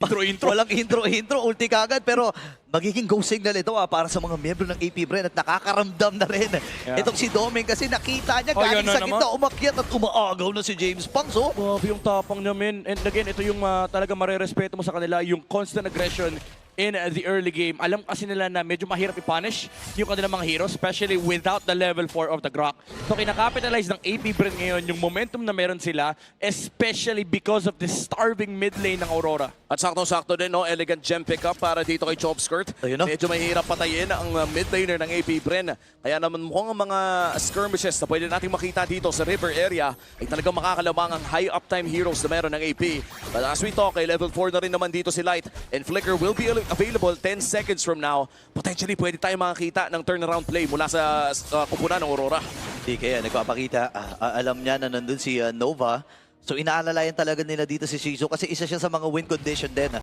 Intro-intro. Walang intro-intro, ulti kagad. Pero magiging go signal ito para sa mga miyembro ng AP Bren at nakakaramdam na rin. Yeah. Itong si Doming kasi nakita niya Oh, galing yun na sa gitna, umakyat at umaagaw na si James Punks. Oh. Grabe yung tapang niya, men. And again, ito yung talaga marerespeto mo sa kanila, yung constant aggression in the early game. Alam kasi nila na medyo mahirap i-punish yung kanilang mga heroes, especially without the level 4 of the Grok. So kinakapitalize ng AP Bren ngayon yung momentum na meron sila, especially because of the starving mid lane ng Aurora. At saktong-sakto din, no? Elegant gem pickup para dito kay Chopskirt. Ayun na. Medyo mahirap patayin ang mid laner ng AP Bren. Kaya naman mukhang ang mga skirmishes na pwede nating makita dito sa river area ay talagang makakalabang ang high uptime heroes na meron ng AP. But as we talk, ay level 4 na rin naman dito si Light. And Flicker will be available 10 seconds from now. Potentially pwede tayo makakita ng turnaround play mula sa kupunan ng Aurora. Di kaya nagpapakita, alam niya na nandun si Nova. So inaalalayan talaga nila dito si Shizu kasi isa siya sa mga win condition din.